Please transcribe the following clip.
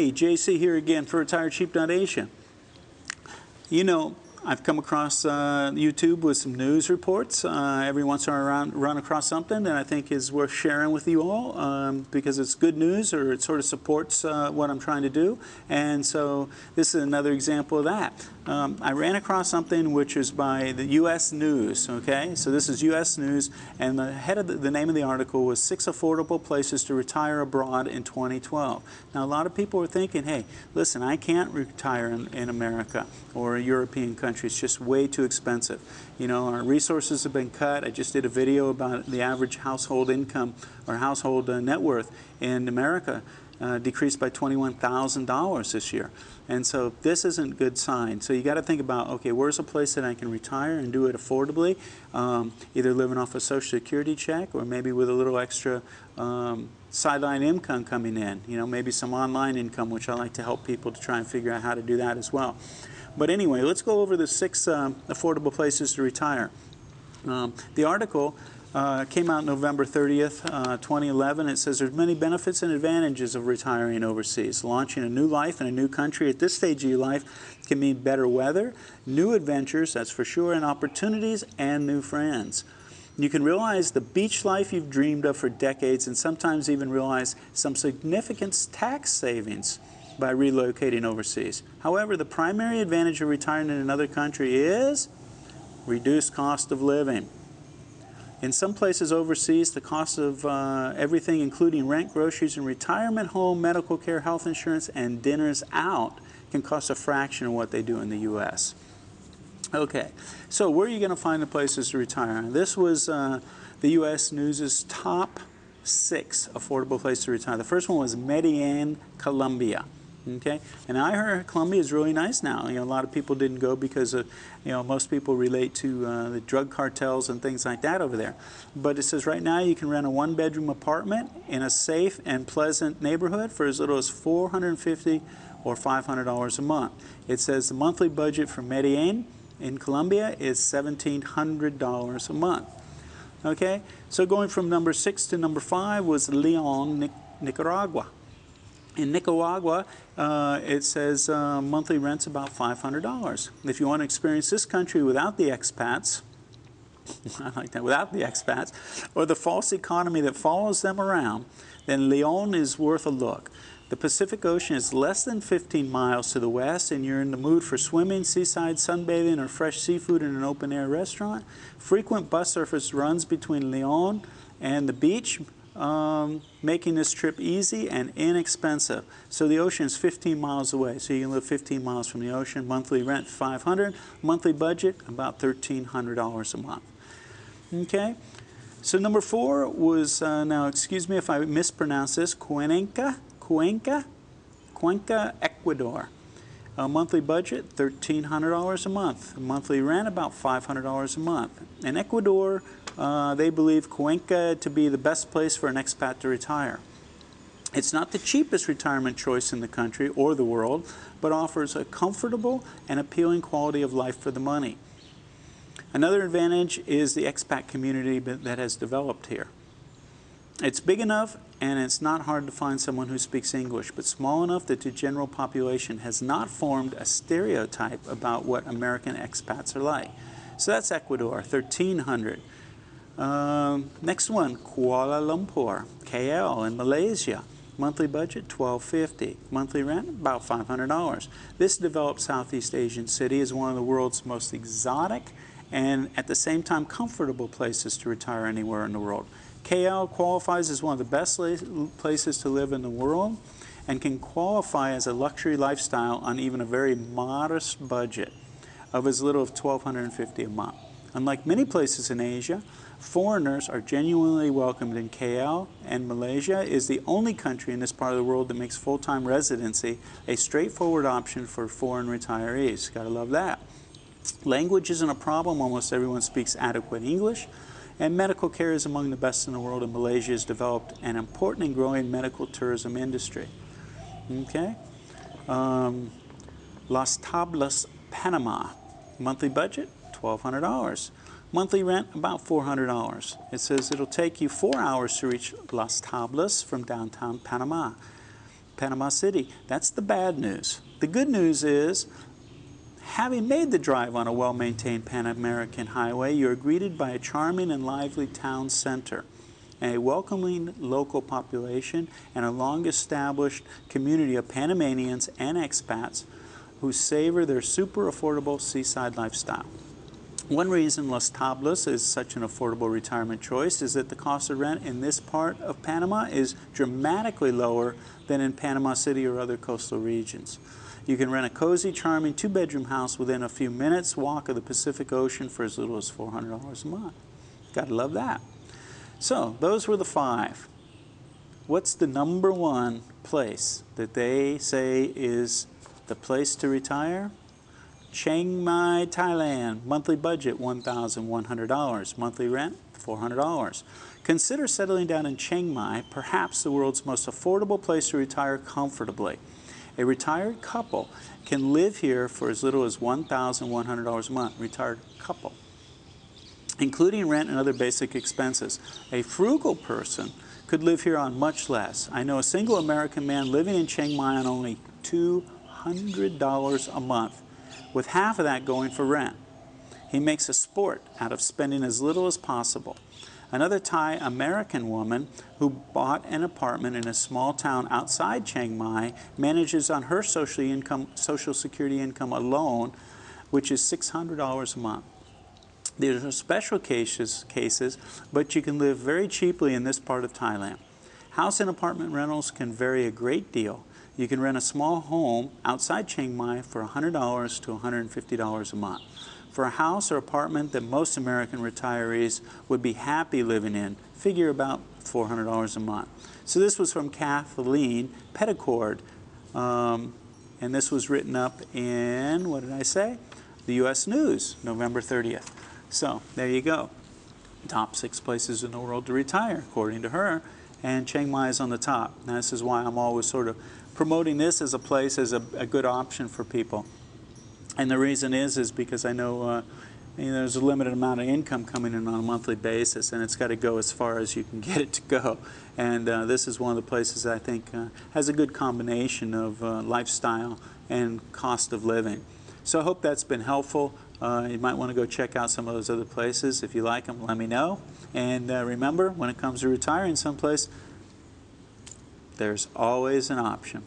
Hey, JC here again for retirecheap.asia. You know, I've come across YouTube with some news reports. Every once in a while run across something that I think is worth sharing with you all because it's good news or it sort of supports what I'm trying to do. And so this is another example of that. I ran across something which is by the U.S. News, okay? So this is U.S. News, and the head of the name of the article was 6 Affordable Places to Retire Abroad in 2012. Now, a lot of people are thinking, hey, listen, I can't retire in America or a European country. It's just way too expensive. You know, our resources have been cut. I just did a video about the average household income or household net worth in America decreased by $21,000 this year. And so this isn't a good sign. So you got to think about, okay, where's a place that I can retire and do it affordably, either living off a Social Security check or maybe with a little extra sideline income coming in, you know, maybe some online income, which I like to help people to try and figure out how to do that as well. But anyway, let's go over the 6 affordable places to retire. The article came out November 30th, 2011. It says there's many benefits and advantages of retiring overseas. Launching a new life in a new country at this stage of your life can mean better weather, new adventures, that's for sure, and opportunities and new friends. You can realize the beach life you've dreamed of for decades and sometimes even realize some significant tax savings by relocating overseas. However, the primary advantage of retiring in another country is reduced cost of living. In some places overseas, the cost of everything, including rent, groceries, and retirement home, medical care, health insurance, and dinners out, can cost a fraction of what they do in the U.S. Okay, so where are you going to find the places to retire? This was the U.S. News' top 6 affordable places to retire. The first one was Medellin, Colombia. Okay, and I heard Colombia is really nice now. You know, a lot of people didn't go because of, you know, most people relate to the drug cartels and things like that over there. But it says right now you can rent a 1-bedroom apartment in a safe and pleasant neighborhood for as little as $450 or $500 a month. It says the monthly budget for Medellin in Colombia is $1,700 a month. Okay, so going from number 6 to number 5 was Leon, Nicaragua. In Nicaragua, it says monthly rent's about $500. If you want to experience this country without the expats, I like that, without the expats, or the false economy that follows them around, then Leon is worth a look. The Pacific Ocean is less than 15 miles to the west, and you're in the mood for swimming, seaside sunbathing, or fresh seafood in an open-air restaurant. Frequent bus service runs between Leon and the beach, making this trip easy and inexpensive. So the ocean is 15 miles away, so you can live 15 miles from the ocean. Monthly rent $500, monthly budget about $1,300 a month. Okay, so number 4 was now excuse me if I mispronounce this, Cuenca, Ecuador. Monthly budget $1,300 a month. Monthly rent about $500 a month. In Ecuador, they believe Cuenca to be the best place for an expat to retire. It's not the cheapest retirement choice in the country or the world, but offers a comfortable and appealing quality of life for the money. Another advantage is the expat community that has developed here. It's big enough and it's not hard to find someone who speaks English, but small enough that the general population has not formed a stereotype about what American expats are like. So that's Ecuador, $1,300. Next one, Kuala Lumpur, KL in Malaysia. Monthly budget $1,250. Monthly rent about $500. This developed Southeast Asian city is one of the world's most exotic and at the same time comfortable places to retire anywhere in the world. KL qualifies as one of the best places to live in the world and can qualify as a luxury lifestyle on even a very modest budget of as little as $1,250 a month. Unlike many places in Asia, foreigners are genuinely welcomed in KL, and Malaysia is the only country in this part of the world that makes full-time residency a straightforward option for foreign retirees. Gotta love that. Language isn't a problem. Almost everyone speaks adequate English. And medical care is among the best in the world, and Malaysia has developed an important and growing medical tourism industry. Okay? Las Tablas Panama. Monthly budget, $1,200. Monthly rent, about $400. It says it'll take you 4 hours to reach Las Tablas from downtown Panama. Panama City. That's the bad news. The good news is, having made the drive on a well-maintained Pan-American highway, you're greeted by a charming and lively town center, a welcoming local population, and a long-established community of Panamanians and expats who savor their super affordable seaside lifestyle. One reason Las Tablas is such an affordable retirement choice is that the cost of rent in this part of Panama is dramatically lower than in Panama City or other coastal regions. You can rent a cozy, charming two-bedroom house within a few minutes walk of the Pacific Ocean for as little as $400 a month. Gotta love that. So, those were the 5. What's the number 1 place that they say is the place to retire? Chiang Mai, Thailand. Monthly budget, $1,100. Monthly rent, $400. Consider settling down in Chiang Mai, perhaps the world's most affordable place to retire comfortably. A retired couple can live here for as little as $1,100 a month. Retired couple, including rent and other basic expenses. A frugal person could live here on much less. I know a single American man living in Chiang Mai on only $200 a month, with half of that going for rent. He makes a sport out of spending as little as possible. Another Thai-American woman who bought an apartment in a small town outside Chiang Mai manages on her Social Security income alone, which is $600 a month. These are special cases, but you can live very cheaply in this part of Thailand. House and apartment rentals can vary a great deal. You can rent a small home outside Chiang Mai for $100 to $150 a month. For a house or apartment that most American retirees would be happy living in, figure about $400 a month. So this was from Kathleen Petticord, and this was written up in, what did I say? The U.S. News, November 30th. So there you go. Top 6 places in the world to retire, according to her, and Chiang Mai is on the top. Now, this is why I'm always sort of promoting this as a place as a good option for people. And the reason is because I know, there's a limited amount of income coming in on a monthly basis, and it's got to go as far as you can get it to go. And this is one of the places that I think has a good combination of lifestyle and cost of living. So I hope that's been helpful. You might want to go check out some of those other places. If you like them, let me know. And remember, when it comes to retiring someplace, there's always an option.